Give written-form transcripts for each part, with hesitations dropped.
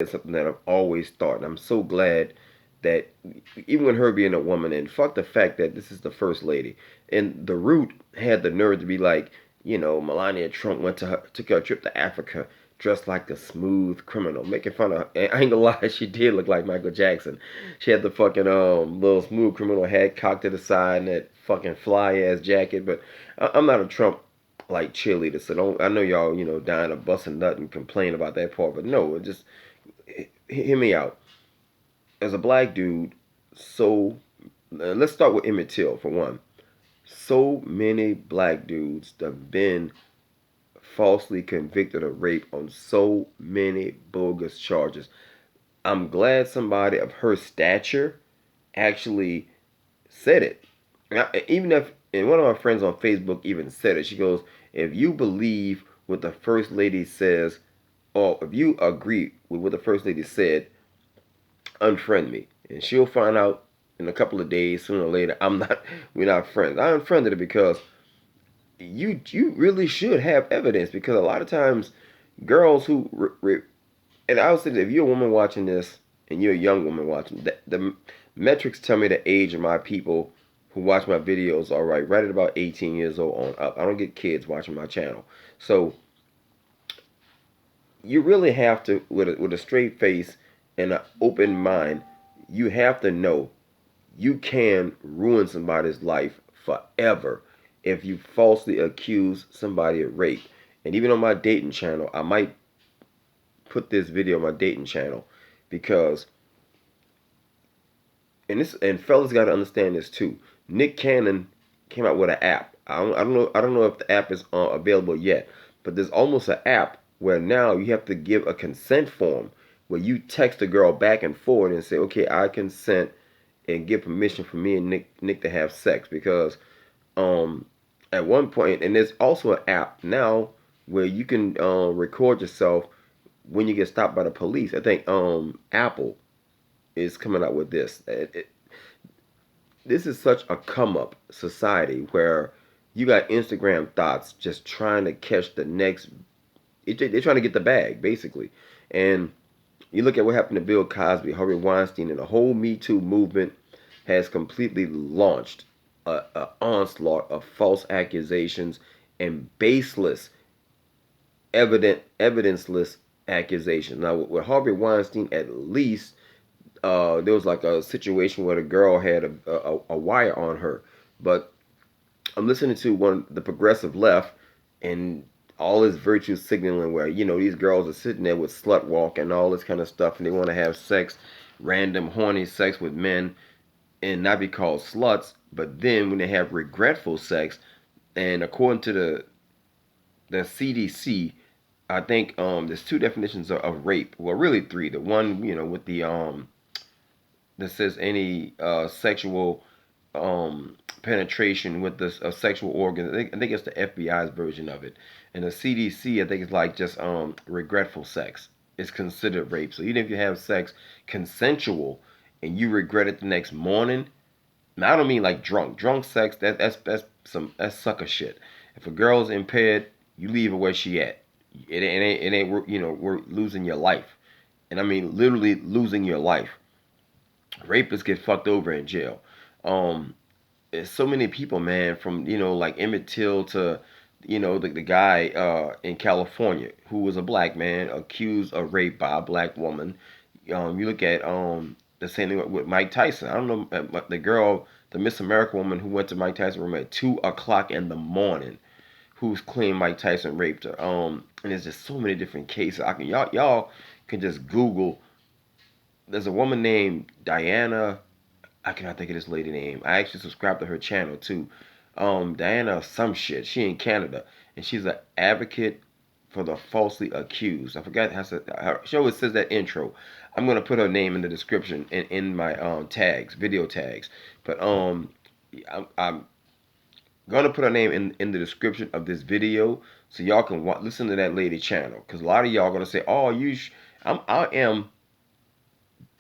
It's something that I've always thought, and I'm so glad that even with her being a woman, and fuck the fact that this is the first lady, and the Root had the nerve to be like, Melania Trump took her a trip to Africa dressed like a smooth criminal, making fun of. And I ain't gonna lie, she did look like Michael Jackson. She had the fucking little smooth criminal hat cocked to the side and that fucking fly ass jacket. But I'm not a Trump like cheerleader, so don't. I know y'all, dying to bust a nut and complain about that part, but no, it just hear me out. As a black dude, so let's start with Emmett Till for one. So many black dudes that have been falsely convicted of rape on so many bogus charges. I'm glad somebody of her stature actually said it. Even if, and one of my friends on Facebook even said it, she goes, if you believe what the first lady says, or if you agree with what the first lady said, unfriend me. And she'll find out in a couple of days, sooner or later, we're not friends. I unfriended her because you really should have evidence, because a lot of times girls and I would say that if you're a woman watching this and you're a young woman watching, the metrics tell me the age of my people who watch my videos are right at about 18 years old on up. I don't get kids watching my channel. So you really have to, with a straight face and an open mind, you have to know you can ruin somebody's life forever if you falsely accuse somebody of rape. And even on my dating channel, I might put this video on my dating channel because, and fellas got to understand this too. Nick Cannon came out with an app. I don't know if the app is available yet, but there's almost an app where now you have to give a consent form where you text a girl back and forth and say, okay, I consent, and give permission for me and Nick to have sex, because um at one point, and there's also an app now where you can record yourself when you get stopped by the police. I think Apple is coming out with this. This is such a come up society where you got Instagram thoughts just trying to catch the next. They're trying to get the bag basically, and you look at what happened to Bill Cosby, Harvey Weinstein, and the whole Me Too movement has completely launched a onslaught of false accusations and baseless, evidenceless accusations. Now, with Harvey Weinstein, at least there was like a situation where the girl had a wire on her. But I'm listening to the progressive left, and all this virtue signaling where these girls are sitting there with slut walk and all this kind of stuff, and they want to have sex, random horny sex with men, and not be called sluts. But then when they have regretful sex, and according to the CDC, I think there's two definitions of rape. Well, really three. The one with the that says any sexual penetration with the sexual organ. I think it's the FBI's version of it, and the CDC, I think it's like just regretful sex is considered rape. So even if you have sex consensual and you regret it the next morning, now I don't mean like drunk sex. That's sucker shit. If a girl's impaired, you leave her where she at. It ain't we're losing your life, and I mean literally losing your life. Rapists get fucked over in jail. Um, there's so many people, man, from like Emmett Till to the guy in California who was a black man accused of rape by a black woman. You look at the same thing with Mike Tyson. I don't know the girl, the Miss America woman who went to Mike Tyson room at 2 o'clock in the morning, who's claimed Mike Tyson raped her. And there's just so many different cases. Y'all can just Google. There's a woman named Diana. I cannot think of this lady name. I actually subscribe to her channel too. Diana some shit. She in Canada, and she's an advocate for the falsely accused. I forgot how to. Her show, it says that intro. I'm gonna put her name in the description and in my tags, video tags. But I'm gonna put her name in the description of this video so y'all can listen to that lady channel. Cause a lot of y'all gonna say, "Oh, I am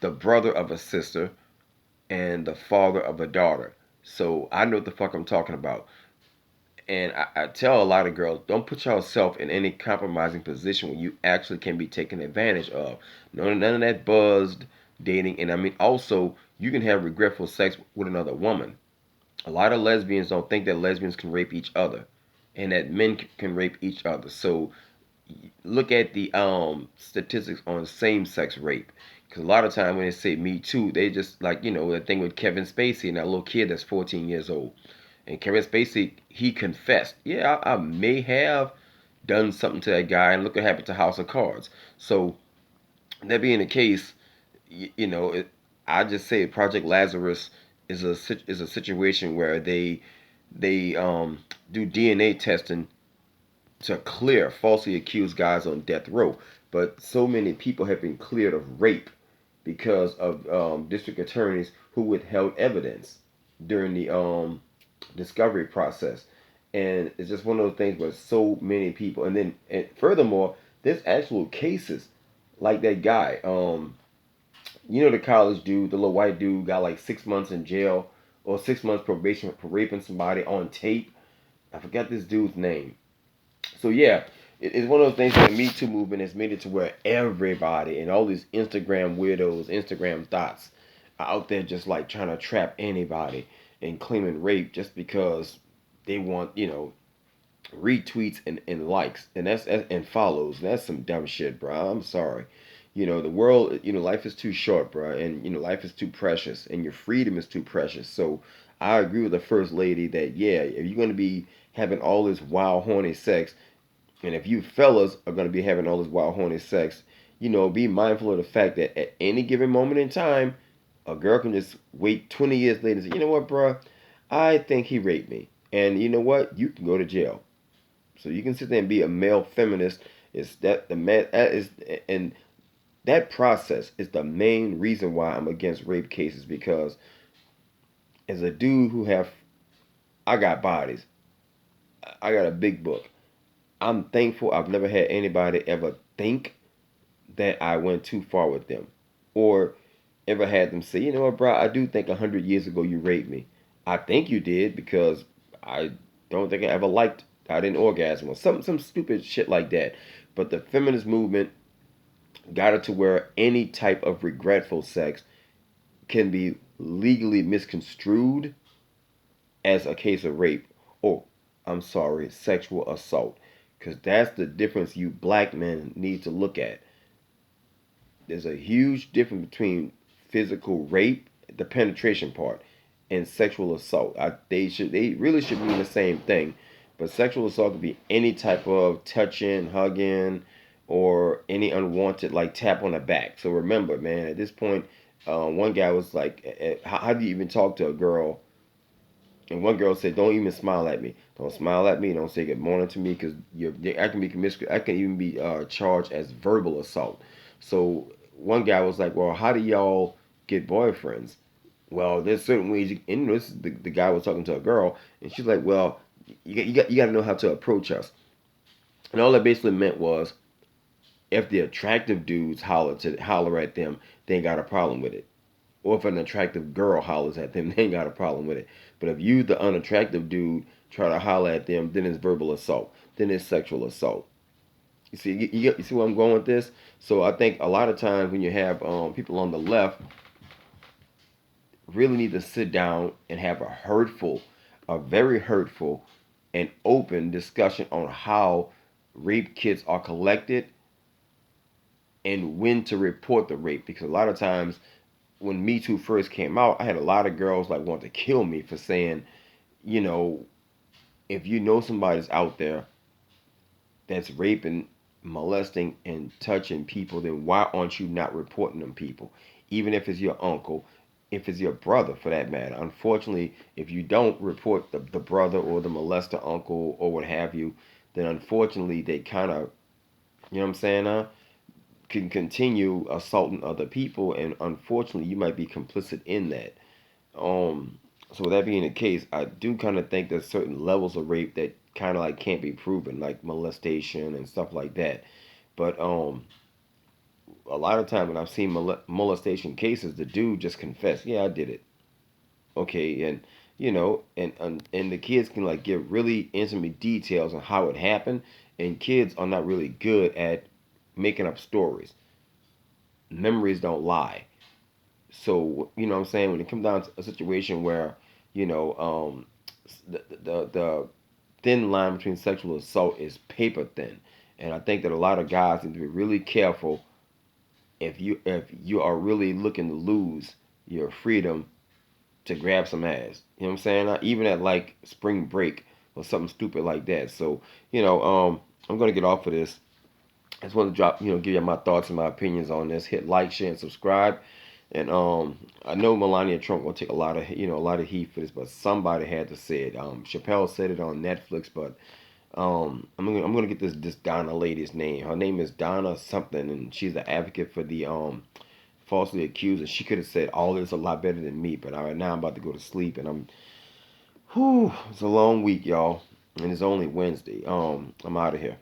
the brother of a sister and the father of a daughter. So I know what the fuck I'm talking about." And I tell a lot of girls, don't put yourself in any compromising position where you actually can be taken advantage of. None of that buzzed dating. And I mean, also, you can have regretful sex with another woman. A lot of lesbians don't think that lesbians can rape each other and that men can rape each other. So look at the statistics on same sex rape. Because a lot of time when they say Me Too, they just like, the thing with Kevin Spacey and that little kid that's 14 years old. And Kevin Spacey, he confessed, yeah, I may have done something to that guy, and look what happened to House of Cards. So that being the case, I just say Project Lazarus is a situation where they do DNA testing to clear falsely accused guys on death row. But so many people have been cleared of rape because of district attorneys who withheld evidence during the discovery process. And it's just one of those things where so many people, and furthermore, there's actual cases like that guy. The college dude, the little white dude, got like 6 months in jail or 6 months probation for raping somebody on tape. I forgot this dude's name. So yeah, it's one of those things where the Me Too movement has made it to where everybody and all these Instagram weirdos, Instagram thoughts, are out there just like trying to trap anybody and claiming rape just because they want, retweets and likes and follows. That's some dumb shit, bro. I'm sorry. The world, life is too short, bro, and life is too precious, and your freedom is too precious. So I agree with the first lady that yeah, if you're gonna be having all this wild horny sex, and if you fellas are gonna be having all this wild horny sex, be mindful of the fact that at any given moment in time, a girl can just wait 20 years later and say, you know what, bro, I think he raped me, and you know what, you can go to jail. So you can sit there and be a male feminist. Is that the man? That is, and that process is the main reason why I'm against rape cases because as a dude I got bodies. I got a big book. I'm thankful I've never had anybody ever think that I went too far with them, or ever had them say, you know what, bro, I do think 100 years ago you raped me. I think you did because I don't think I ever liked. I didn't orgasm or some stupid shit like that. But the feminist movement got it to where any type of regretful sex can be legally misconstrued as a case of rape or, I'm sorry, sexual assault. Because that's the difference you black men need to look at. There's a huge difference between physical rape, the penetration part, and sexual assault. They really should mean the same thing. But sexual assault could be any type of touching, hugging, or any unwanted like tap on the back. So remember, man, at this point, one guy was like, how do you even talk to a girl?" And one girl said, "Don't even smile at me. Don't smile at me. Don't say good morning to me because I can be I can even be charged as verbal assault." So one guy was like, "Well, how do y'all get boyfriends?" Well, there's certain ways. And this the guy was talking to a girl, and she's like, "Well, you got to know how to approach us." And all that basically meant was, if the attractive dudes holler at them, they ain't got a problem with it. Or if an attractive girl hollers at them, they ain't got a problem with it. But if you, the unattractive dude, try to holler at them, then it's verbal assault. Then it's sexual assault. You see where I'm going with this? So I think a lot of times when you have people on the left really need to sit down and have a very hurtful and open discussion on how rape kits are collected and when to report the rape. Because a lot of times when Me Too first came out, I had a lot of girls like want to kill me for saying, you know, if you know somebody's out there that's raping, molesting, and touching people, then why aren't you not reporting them people? Even if it's your uncle, if it's your brother for that matter. Unfortunately, if you don't report the brother or the molester uncle or what have you, then unfortunately they kind of, you know what I'm saying, can continue assaulting other people, and unfortunately you might be complicit in that. Um, so with that being the case, I do kind of think there's certain levels of rape that kind of like can't be proven, like molestation and stuff like that. But a lot of time when I've seen molestation cases, the dude just confessed, yeah, I did it. Okay, and and the kids can like give really intimate details on how it happened, and kids are not really good at making up stories. Memories don't lie. So what I'm saying, when it comes down to a situation where you know the thin line between sexual assault is paper thin, and I think that a lot of guys need to be really careful if you are really looking to lose your freedom to grab some ass. You know what I'm saying? Even at like spring break or something stupid like that. So I'm gonna get off of this. I just want to give you my thoughts and my opinions on this. Hit like, share, and subscribe. And I know Melania Trump will take a lot of heat for this, but somebody had to say it. Chappelle said it on Netflix, but I'm gonna get this Donna lady's name. Her name is Donna something, and she's the advocate for the falsely accused. And she could have said all this a lot better than me. But right now I'm about to go to sleep, and it's a long week, y'all, and it's only Wednesday. I'm out of here.